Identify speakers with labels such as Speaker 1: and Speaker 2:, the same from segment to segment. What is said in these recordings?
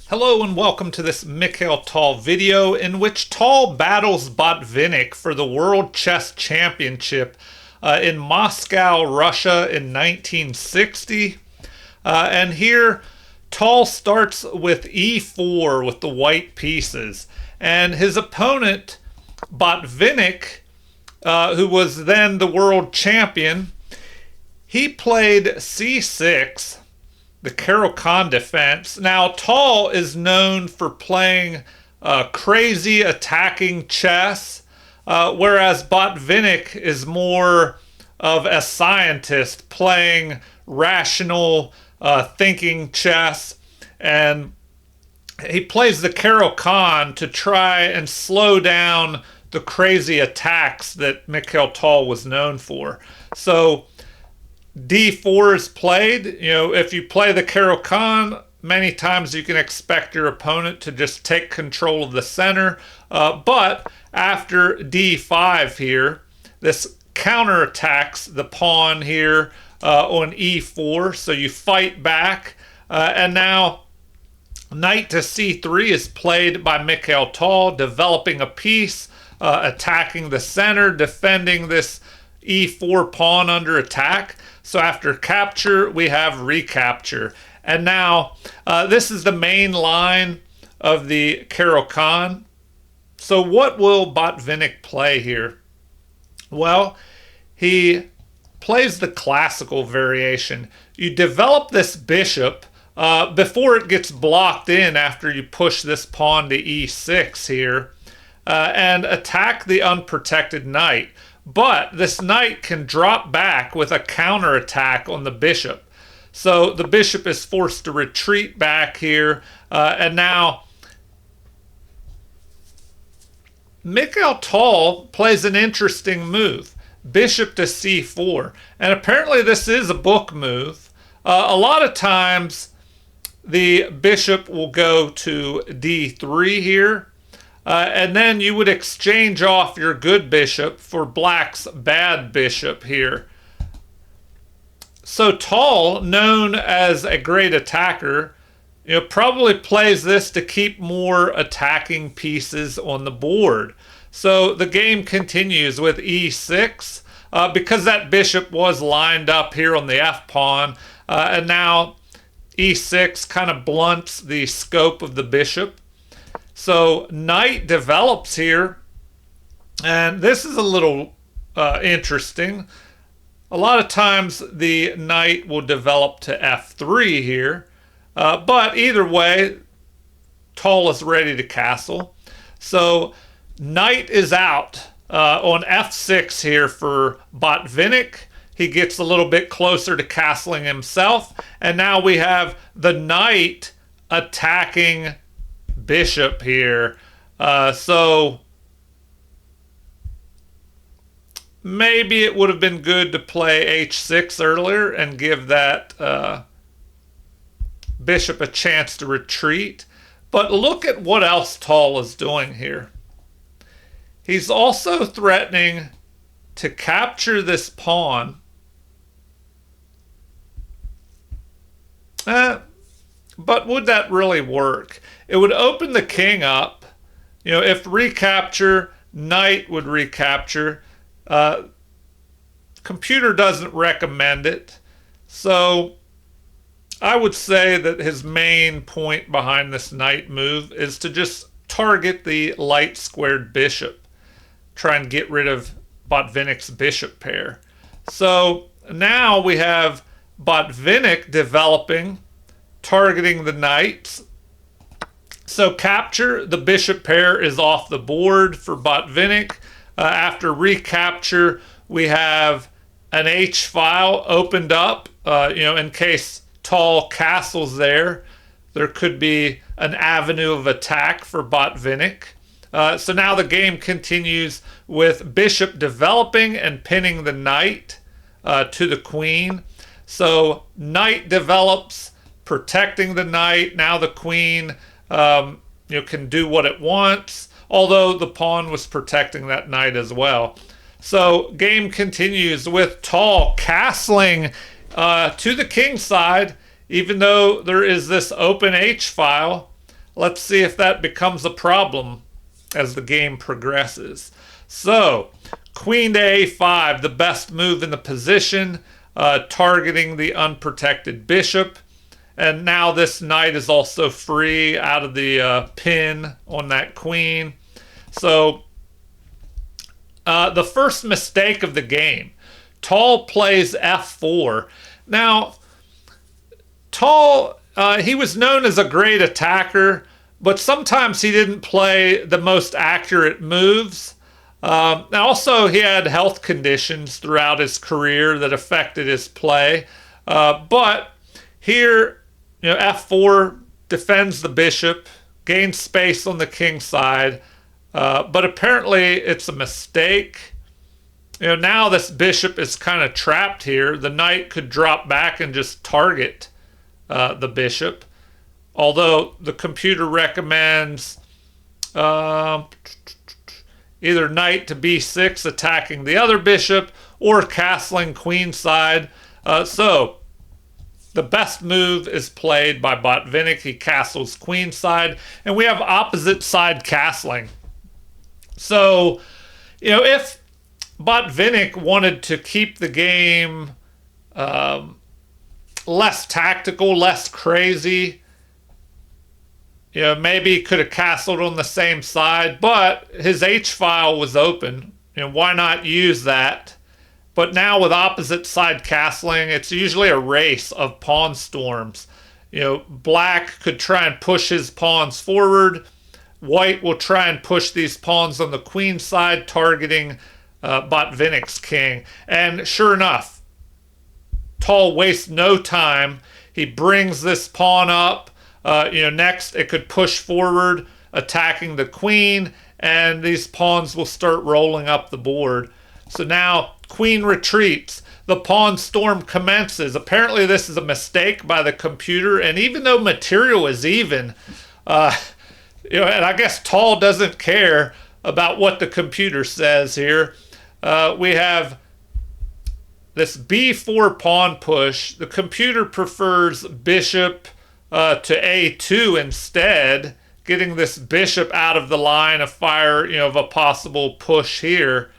Speaker 1: Hello and welcome to this Mikhail Tal video in which Tal battles Botvinnik for the World Chess Championship in Moscow, Russia in 1960. And here Tal starts with e4 with the white pieces. And his opponent, Botvinnik, who was then the world champion, he played c6, the Caro-Kann defense. Now, Tal is known for playing crazy attacking chess, whereas Botvinnik is more of a scientist playing rational thinking chess. And he plays the Caro-Kann to try and slow down the crazy attacks that Mikhail Tal was known for. So d4 is played. If you play the Caro-Kann, many times you can expect your opponent to just take control of the center. But after d5 here, this counterattacks the pawn here on e4. So you fight back. And now knight to c3 is played by Mikhail Tal, developing a piece, attacking the center, defending this e4 pawn under attack. So after capture, we have recapture. And now, this is the main line of the Caro-Kann. So what will Botvinnik play here? Well, he plays the classical variation. You develop this bishop before it gets blocked in after you push this pawn to e6 here, and attack the unprotected knight. But this knight can drop back with a counterattack on the bishop. So the bishop is forced to retreat back here. And now Mikhail Tal plays an interesting move. Bishop to c4. And apparently this is a book move. A lot of times the bishop will go to d3 here. And then you would exchange off your good bishop for black's bad bishop here. So Tal, known as a great attacker, probably plays this to keep more attacking pieces on the board. So the game continues with e6 because that bishop was lined up here on the f-pawn. And now e6 kind of blunts the scope of the bishop. So knight develops here, and this is a little interesting. A lot of times the knight will develop to f3 here, but either way, Tal is ready to castle. So knight is out on f6 here for Botvinnik. He gets a little bit closer to castling himself, and now we have the knight attacking bishop here. So maybe it would have been good to play h6 earlier and give that bishop a chance to retreat. But look at what else Tal is doing here. He's also threatening to capture this pawn. But would that really work? It would open the king up. If recapture, knight would recapture. Computer doesn't recommend it. So I would say that his main point behind this knight move is to just target the light squared bishop. Try and get rid of Botvinnik's bishop pair. So now we have Botvinnik developing, targeting the knights. So capture, the bishop pair is off the board for Botvinnik. After recapture, we have an H file opened up, in case Tal castles there. There could be an avenue of attack for Botvinnik. So now the game continues with bishop developing and pinning the knight to the queen. So knight develops, protecting the knight. Now the queen can do what it wants, although the pawn was protecting that knight as well. So game continues with Tal castling to the king side, even though there is this open H file. let's see if that becomes a problem as the game progresses. So, queen to a5, the best move in the position, targeting the unprotected bishop. And now this knight is also free out of the pin on that queen. So, the first mistake of the game, Tall plays f4. Now, Tall, he was known as a great attacker, but sometimes he didn't play the most accurate moves. Also, he had health conditions throughout his career that affected his play. But here, f4 defends the bishop, gains space on the king side. But apparently it's a mistake. Now this bishop is kind of trapped here. The knight could drop back and just target the bishop. Although the computer recommends either knight to b6 attacking the other bishop or castling queenside. So the best move is played by Botvinnik. He castles queenside, and we have opposite side castling. So, if Botvinnik wanted to keep the game less tactical, less crazy, maybe he could have castled on the same side, but his H-file was open. Why not use that? But now with opposite side castling, it's usually a race of pawn storms. Black could try and push his pawns forward. White will try and push these pawns on the queen side, targeting Botvinnik's king. And sure enough, Tall wastes no time. He brings this pawn up. Next, it could push forward, attacking the queen, and these pawns will start rolling up the board. So now, queen retreats. The pawn storm commences. Apparently, this is a mistake by the computer, and even though material is even, and I guess Tall doesn't care about what the computer says here. We have this b4 pawn push. The computer prefers bishop to a2 instead, getting this bishop out of the line of fire, of a possible push here.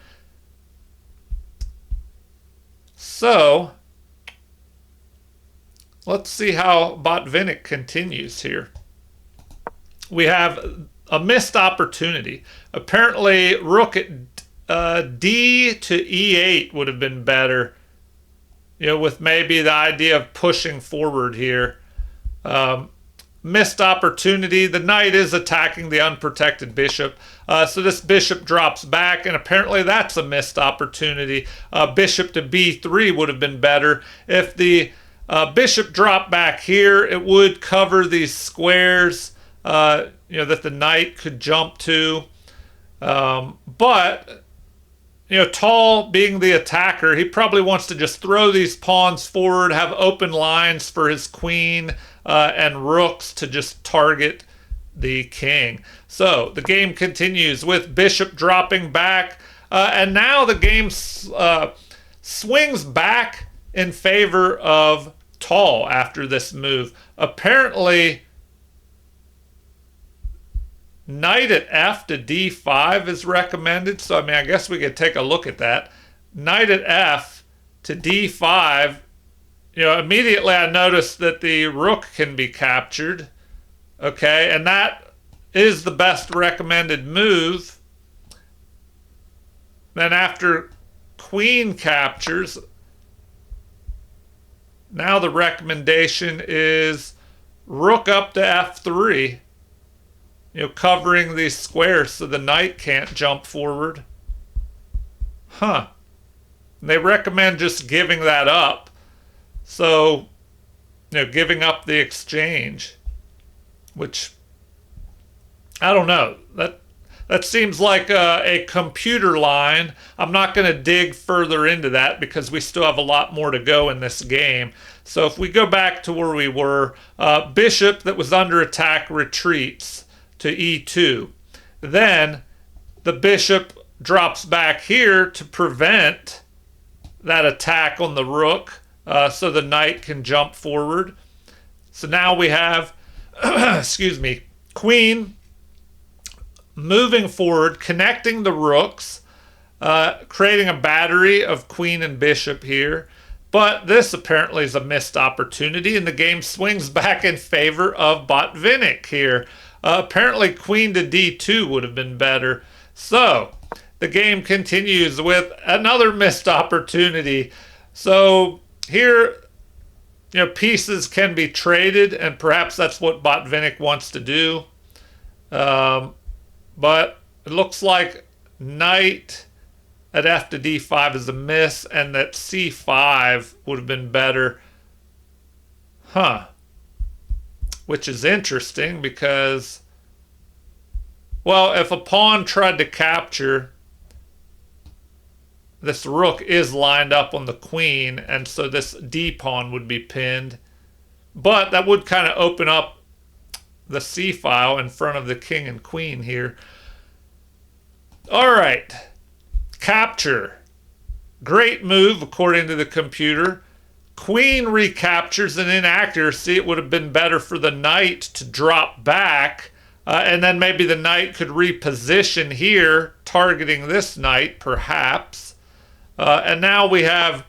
Speaker 1: So, let's see how Botvinnik continues here. We have a missed opportunity. Apparently, rook at d to e8 would have been better, with maybe the idea of pushing forward here. Missed opportunity. The knight is attacking the unprotected bishop. So this bishop drops back, and apparently that's a missed opportunity. Bishop to b3 would have been better. If the bishop dropped back here, it would cover these squares that the knight could jump to. But Tall, being the attacker, he probably wants to just throw these pawns forward, have open lines for his queen and rooks to just target the king. So the game continues with bishop dropping back, and now the game swings back in favor of Tall after this move. Apparently, knight at f to d5 is recommended. So, I guess we could take a look at that. Knight at f to d5. Immediately I noticed that the rook can be captured. Okay, and that is the best recommended move. Then after queen captures, now the recommendation is rook up to f3. Covering these squares so the knight can't jump forward. They recommend just giving that up. So, giving up the exchange. Which, I don't know. That seems like a computer line. I'm not going to dig further into that because we still have a lot more to go in this game. So if we go back to where we were, bishop that was under attack retreats to e2. Then the bishop drops back here to prevent that attack on the rook, so the knight can jump forward. So now we have, excuse me, queen moving forward, connecting the rooks, creating a battery of queen and bishop here. But this apparently is a missed opportunity, and the game swings back in favor of Botvinnik here. Apparently, queen to d2 would have been better. So, the game continues with another missed opportunity. So, here, pieces can be traded, and perhaps that's what Botvinnik wants to do. But it looks like knight at f to d5 is a miss, and that c5 would have been better. Which is interesting because, well, if a pawn tried to capture, this rook is lined up on the queen, and so this d pawn would be pinned. But that would kind of open up the c file in front of the king and queen here. All right. Capture. Great move according to the computer. Queen recaptures an inaccuracy. It would have been better for the knight to drop back, and then maybe the knight could reposition here, targeting this knight perhaps. And now we have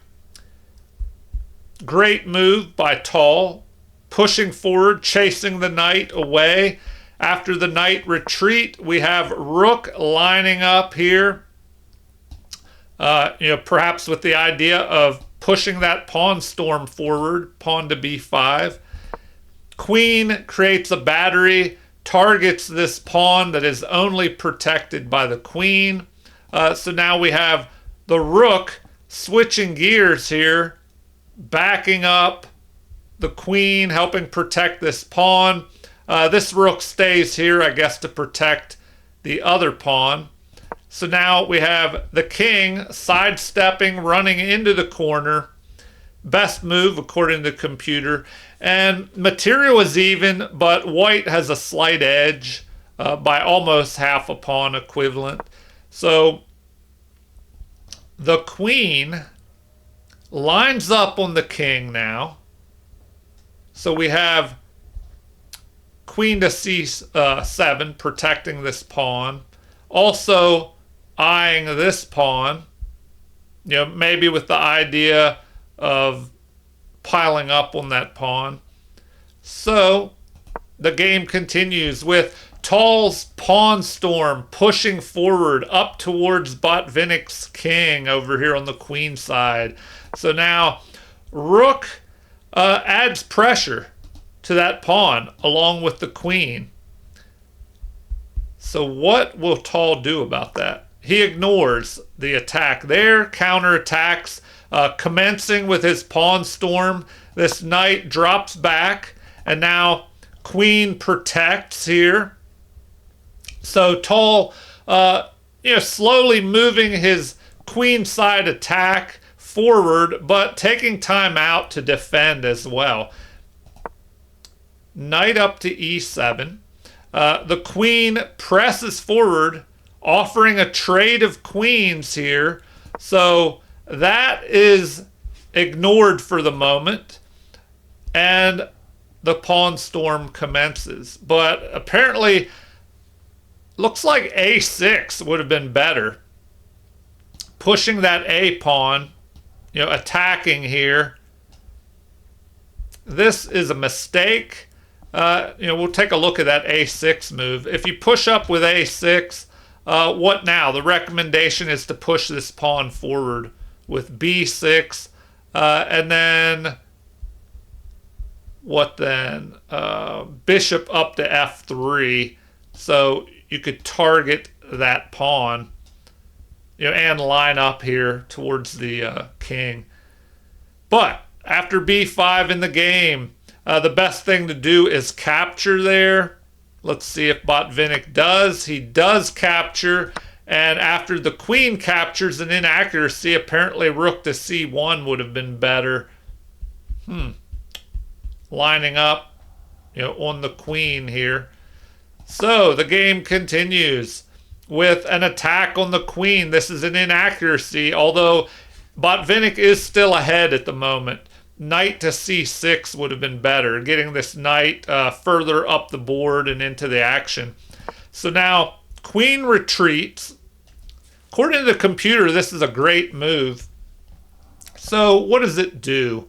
Speaker 1: great move by Tall, pushing forward, chasing the knight away. After the knight retreat, we have rook lining up here. Perhaps with the idea of pushing that pawn storm forward, pawn to b5. Queen creates a battery, targets this pawn that is only protected by the queen. So now we have the rook switching gears here, backing up the queen, helping protect this pawn. This rook stays here, I guess, to protect the other pawn. So now we have the king sidestepping, running into the corner. Best move according to the computer. And material is even, but white has a slight edge by almost half a pawn equivalent. So the queen lines up on the king now. So we have queen to c7 protecting this pawn. Also eyeing this pawn, maybe with the idea of piling up on that pawn. So the game continues with Tall's pawn storm pushing forward up towards Botvinnik's king over here on the queen side. So now rook adds pressure to that pawn along with the queen. So what will Tall do about that? He ignores the attack there, counterattacks, commencing with his pawn storm. This knight drops back, and now queen protects here. So Tall, slowly moving his queen side attack forward, but taking time out to defend as well. Knight up to e7. The queen presses forward, offering a trade of queens here. So that is ignored for the moment, and the pawn storm commences. But apparently, looks like a6 would have been better. Pushing that a pawn, attacking here. This is a mistake. We'll take a look at that a6 move. If you push up with a6, what now? The recommendation is to push this pawn forward with b6, and then what then? Bishop up to f3, so you could target that pawn, and line up here towards the king. But after b5 in the game, the best thing to do is capture there. Let's see if Botvinnik does. He does capture, and after the queen captures an inaccuracy, apparently rook to c1 would have been better. Lining up, on the queen here. So the game continues with an attack on the queen. This is an inaccuracy, although Botvinnik is still ahead at the moment. knight to c6 would have been better, getting this knight further up the board and into the action. So now queen retreats. According to the computer, this is a great move. So what does it do?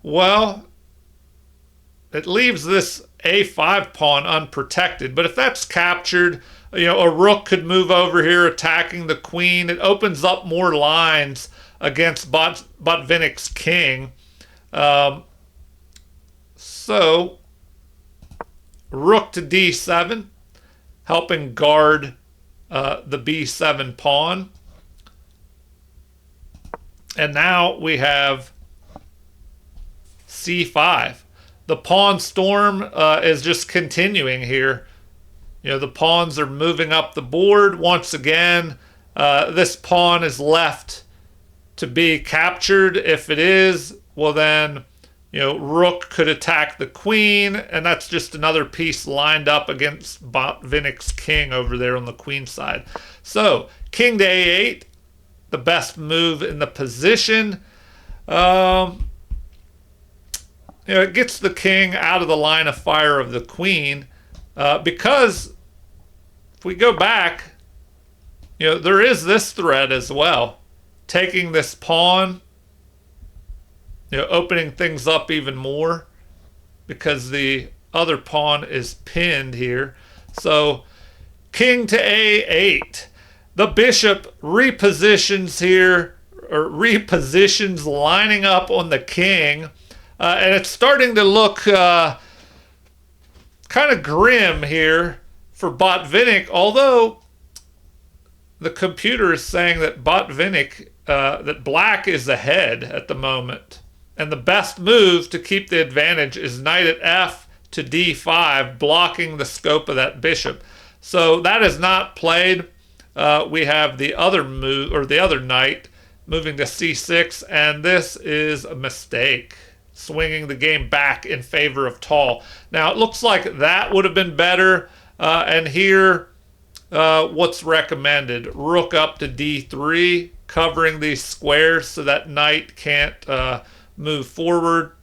Speaker 1: Well, it leaves this a5 pawn unprotected, but if that's captured, a rook could move over here attacking the queen. It opens up more lines against Botvinnik's king. So rook to d7, helping guard the b7 pawn. And now we have c5. The pawn storm is just continuing here. The pawns are moving up the board. Once again, this pawn is left to be captured. If it is, well then, rook could attack the queen, and that's just another piece lined up against Botvinnik's king over there on the queen side. So, king to a8, the best move in the position. It gets the king out of the line of fire of the queen, because if we go back, there is this threat as well. Taking this pawn, opening things up even more because the other pawn is pinned here. So king to a8. The bishop repositions here, or repositions lining up on the king. And it's starting to look kind of grim here for Botvinnik, although the computer is saying that that black is ahead at the moment. And the best move to keep the advantage is knight at f to d5, blocking the scope of that bishop. So that is not played. We have the other move, or the other knight, moving to c6, and this is a mistake, swinging the game back in favor of Tall. Now, it looks like that would have been better, and here, what's recommended? Rook up to d3, covering these squares so that knight can't move forward,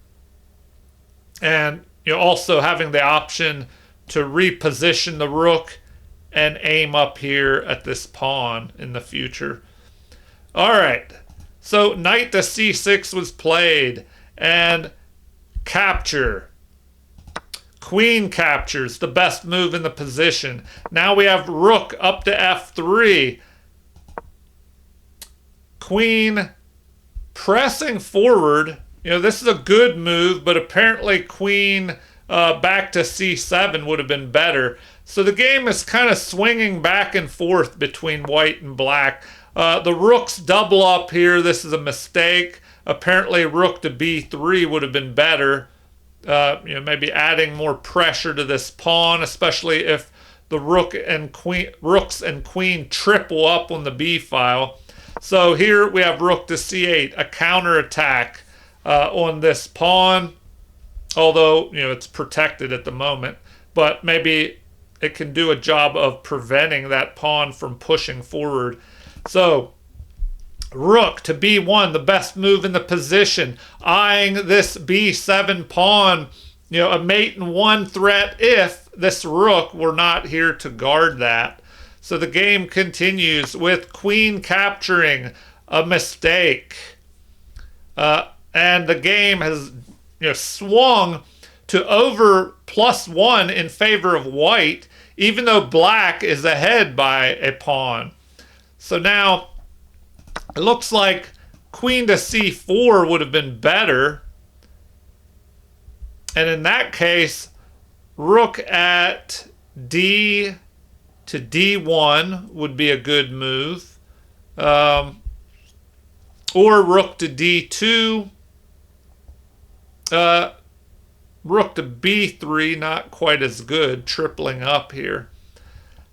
Speaker 1: and also having the option to reposition the rook and aim up here at this pawn in the future. All right, so knight to c6 was played, and capture. Queen captures, the best move in the position. Now we have rook up to f3. Queen pressing forward. This is a good move, but apparently queen back to c7 would have been better. So the game is kind of swinging back and forth between white and black. The rooks double up here. This is a mistake. Apparently rook to b3 would have been better. Maybe adding more pressure to this pawn, especially if the rooks and queen triple up on the b file. So here we have rook to c8, a counterattack on this pawn, although it's protected at the moment, but maybe it can do a job of preventing that pawn from pushing forward. So rook to b1, the best move in the position, eyeing this b7 pawn, a mate in one threat if this rook were not here to guard that. So the game continues with queen capturing, a mistake. And the game has swung to over +1 in favor of white, even though black is ahead by a pawn. So now it looks like queen to c4 would have been better. And in that case, rook at d to d1 would be a good move. Or rook to d2. Rook to b3, not quite as good, tripling up here.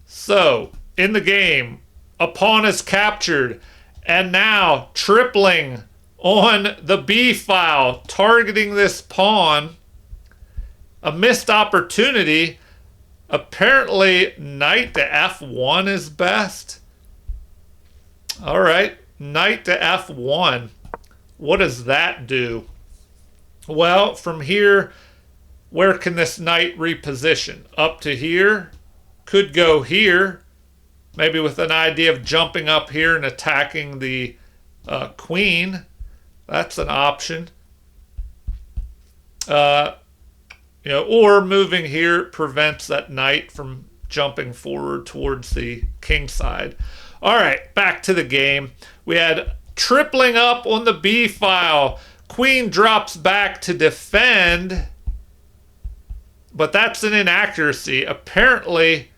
Speaker 1: So, in the game, a pawn is captured, and now tripling on the b file, targeting this pawn. A missed opportunity. Apparently, knight to f1 is best. All right, knight to f1. What does that do? Well, from here, where can this knight reposition? Up to here. Could go here. Maybe with an idea of jumping up here and attacking the queen. That's an option. Or moving here prevents that knight from jumping forward towards the king side. All right, back to the game. We had tripling up on the B file. Queen drops back to defend, but that's an inaccuracy. Apparently,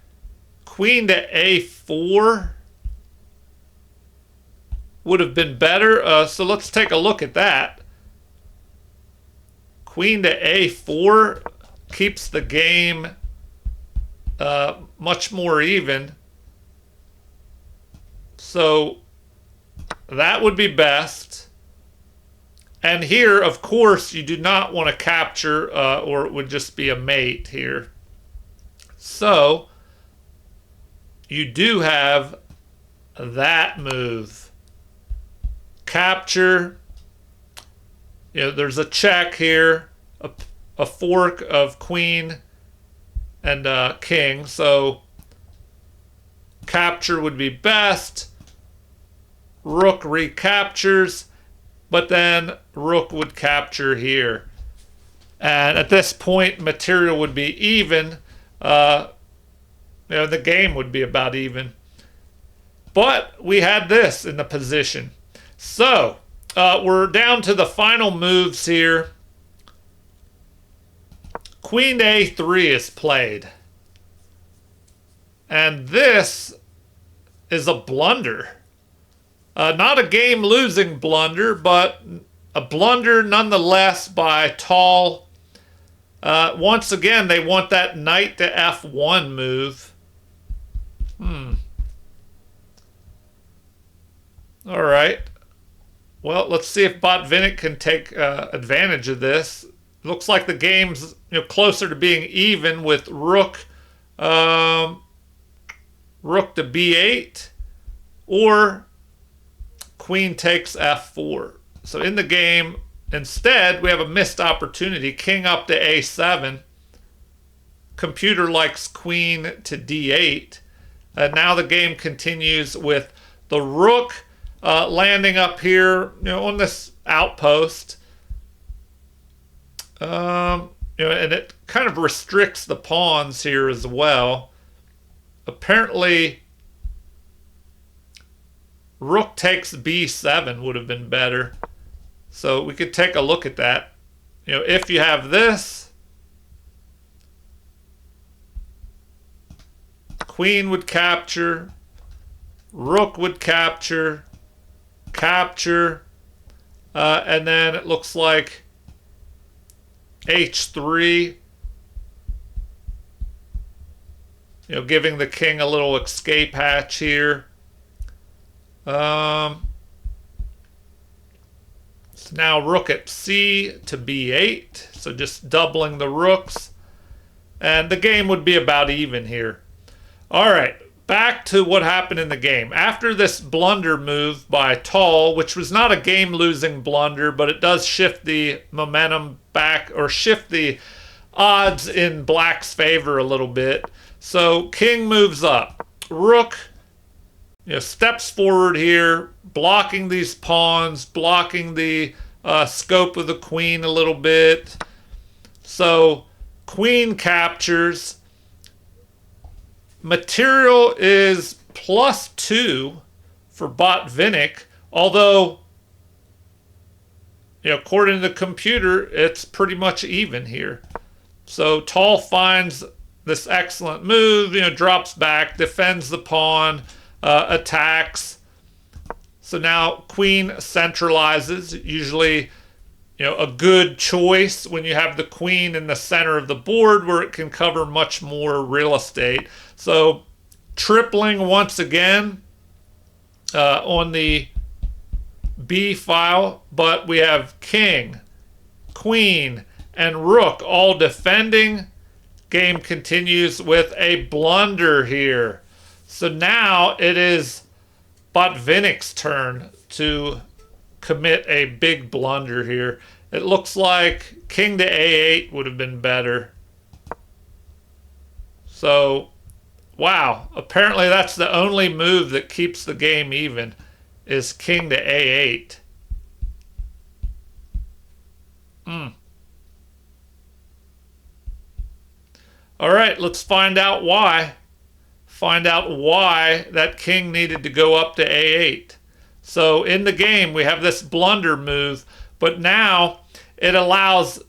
Speaker 1: queen to A4 would have been better. So let's take a look at that. Queen to A4 keeps the game much more even. So that would be best. And here, of course, you do not want to capture, or it would just be a mate here. So you do have that move. Capture. There's a check here, a fork of queen and king. So capture would be best. Rook recaptures, but then rook would capture here. And at this point, material would be even. The game would be about even. But we had this in the position. So we're down to the final moves here. Queen to A3 is played. And this is a blunder. Not a game-losing blunder, but a blunder nonetheless by Tall. Once again, they want that knight to F1 move. All right. Well, let's see if Botvinnik can take advantage of this. Looks like the game's closer to being even with rook to B8 or queen takes F4. So in the game, instead, we have a missed opportunity. King up to A7. Computer likes queen to D8. Now the game continues with the rook landing up here, on this outpost. And it kind of restricts the pawns here as well. Apparently, rook takes B7 would have been better. So we could take a look at that. If you have this, queen would capture, rook would capture, and then it looks like H3, giving the king a little escape hatch here. So now rook at C to B8, so just doubling the rooks, and the game would be about even here. All right, back to what happened in the game. After this blunder move by Tall, which was not a game-losing blunder, but it does shift the momentum back, or shift the odds in black's favor a little bit. So king moves up. Rook steps forward here, blocking these pawns, blocking the scope of the queen a little bit. So queen captures. Material is +2 for Botvinnik, although, according to the computer, it's pretty much even here. So Tall finds this excellent move, drops back, defends the pawn, attacks. So now queen centralizes, usually a good choice when you have the queen in the center of the board where it can cover much more real estate. So tripling once again on the B file, but we have king, queen, and rook all defending. Game continues with a blunder here. So now it is Botvinnik's turn to commit a big blunder here. It looks like king to a8 would have been better. So, wow. Apparently that's the only move that keeps the game even, is king to a8. All right, let's find out why. Find out why that king needed to go up to a8. So in the game, we have this blunder move, but now it allows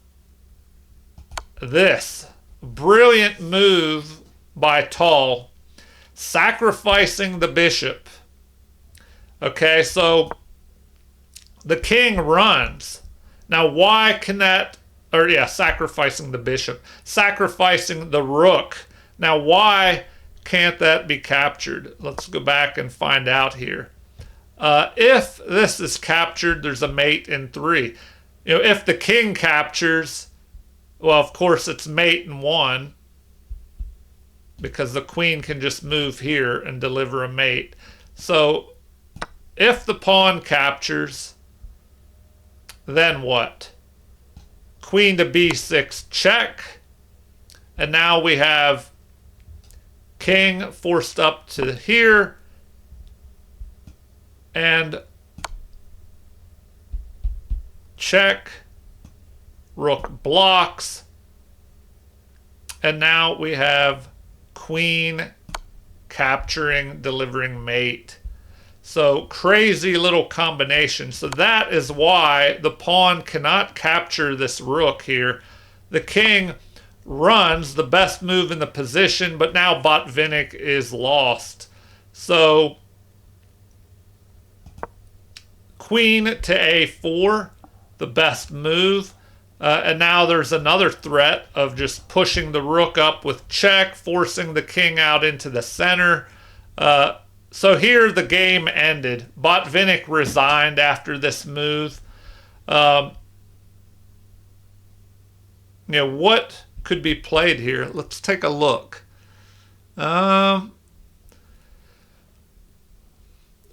Speaker 1: this brilliant move by Tal, sacrificing the bishop. Okay, so the king runs. Now, why can that, or yeah, sacrificing the bishop, sacrificing the rook. Now, why can't that be captured? Let's go back and find out here. If this is captured, there's a mate in 3. If the king captures, well, of course, it's mate in 1, because the queen can just move here and deliver a mate. So if the pawn captures, then what? Queen to b6 check. And now we have king forced up to here. And check. Rook blocks. And now we have queen capturing, delivering mate. So crazy little combination. So that is why the pawn cannot capture this rook here. The king runs, the best move in the position, but now Botvinnik is lost. So queen to a4, the best move. And now there's another threat of just pushing the rook up with check, forcing the king out into the center. So here the game ended. Botvinnik resigned after this move. What could be played here? Let's take a look.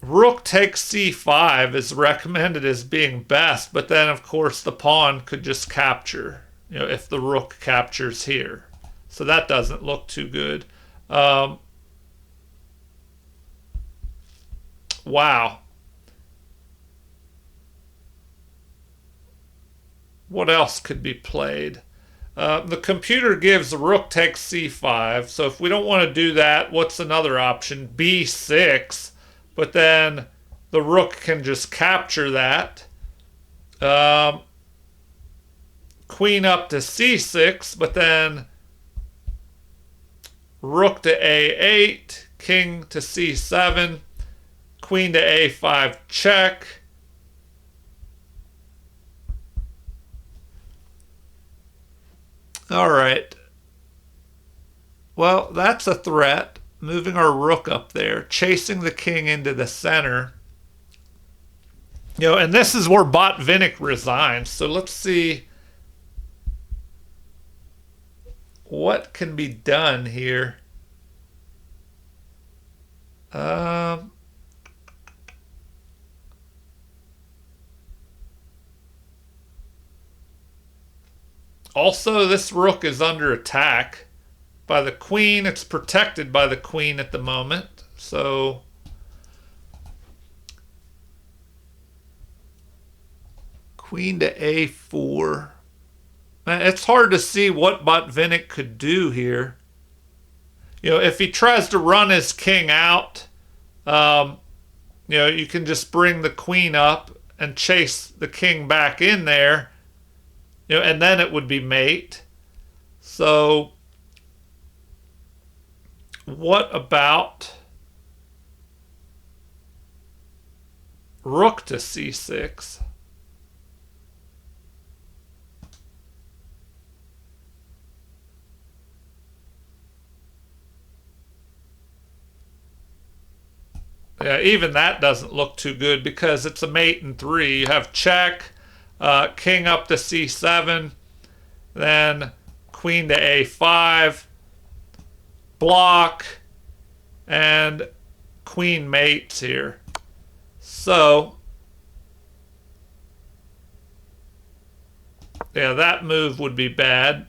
Speaker 1: Rook takes c5 is recommended as being best, but then of course the pawn could just capture, if the rook captures here. So that doesn't look too good. Wow. What else could be played? The computer gives rook takes c5, so if we don't want to do that, what's another option? b6. But then the rook can just capture that. Queen up to c6, but then rook to a8, king to c7, queen to a5 check. All right. Well, that's a threat. Moving our rook up there, chasing the king into the center. And this is where Botvinnik resigns. So let's see what can be done here. Also, this rook is under attack by the queen. It's protected by the queen at the moment. So queen to a4. It's hard to see what Botvinnik could do here. If he tries to run his king out, you can just bring the queen up and chase the king back in there, and then it would be mate. So what about rook to c6? Yeah, even that doesn't look too good because it's a mate in 3. You have check, king up to c7, then queen to a5, block, and queen mates here. So Yeah, that move would be bad.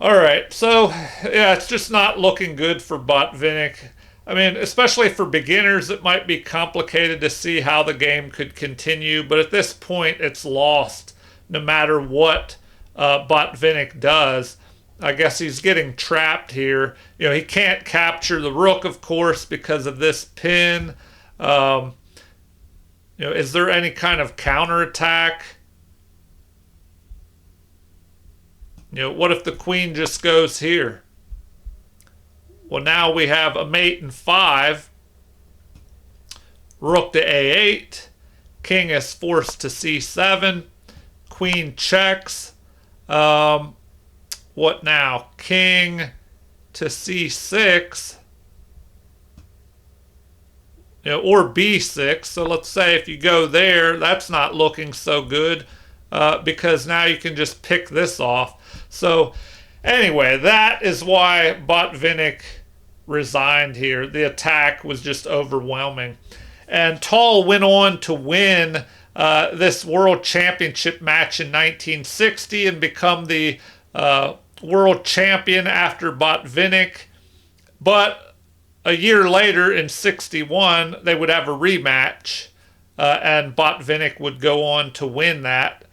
Speaker 1: All right, so yeah, it's just not looking good for Botvinnik. I mean, especially for beginners, it might be complicated to see how the game could continue, but at this point, it's lost no matter what Botvinnik does. I guess he's getting trapped here. You know, he can't capture the rook, of course, because of this pin. Um, you know, is there any kind of counterattack? You know, what if the queen just goes here? Well, now we have a mate in 5. Rook to a8. King is forced to c7. Queen checks. What now? King to c6. You know, or b6. So let's say if you go there, that's not looking so good because now you can just pick this off. So anyway, that is why Botvinnik resigned here. The attack was just overwhelming. And Tal went on to win this World Championship match in 1960 and become the world champion after Botvinnik. But a year later in 61, they would have a rematch and Botvinnik would go on to win that.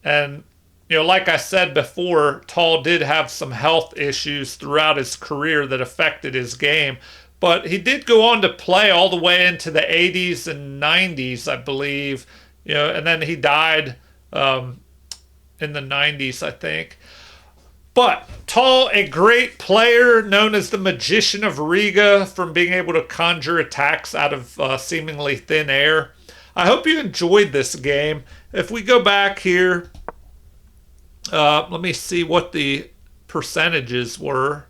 Speaker 1: And you know, like I said before, Tal did have some health issues throughout his career that affected his game. But he did go on to play all the way into the 80s and 90s, I believe. You know, and then he died in the 90s, I think. But Tal, a great player, known as the Magician of Riga, from being able to conjure attacks out of seemingly thin air. I hope you enjoyed this game. If we go back here, let me see what the percentages were.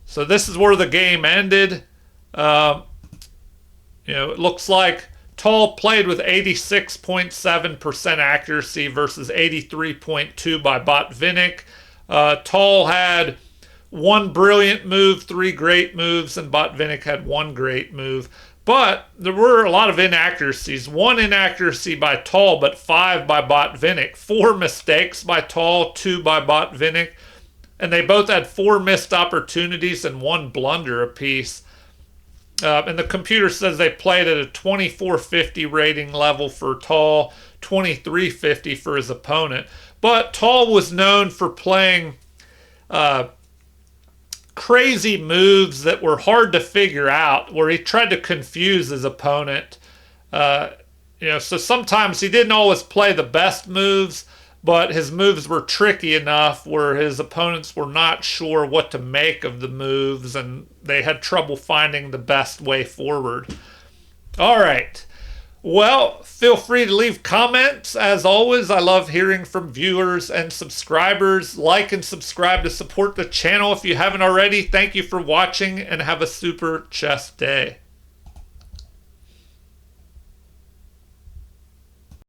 Speaker 1: So this is where the game ended. You know, it looks like Tal played with 86.7% accuracy versus 83.2% by Botvinnik. Tal had 1 brilliant move, 3 great moves, and Botvinnik had 1 great move. But there were a lot of inaccuracies. 1 inaccuracy by Tal, but 5 by Botvinnik. 4 mistakes by Tal, 2 by Botvinnik. And they both had 4 missed opportunities and 1 blunder apiece. And the computer says they played at a 2450 rating level for Tal, 2350 for his opponent. But Tal was known for playing crazy moves that were hard to figure out, where he tried to confuse his opponent. You know, so sometimes he didn't always play the best moves, but his moves were tricky enough where his opponents were not sure what to make of the moves, and they had trouble finding the best way forward. All right. Well, feel free to leave comments. As always, I love hearing from viewers and subscribers. Like and subscribe to support the channel if you haven't already. Thank you for watching, and have a super chess day.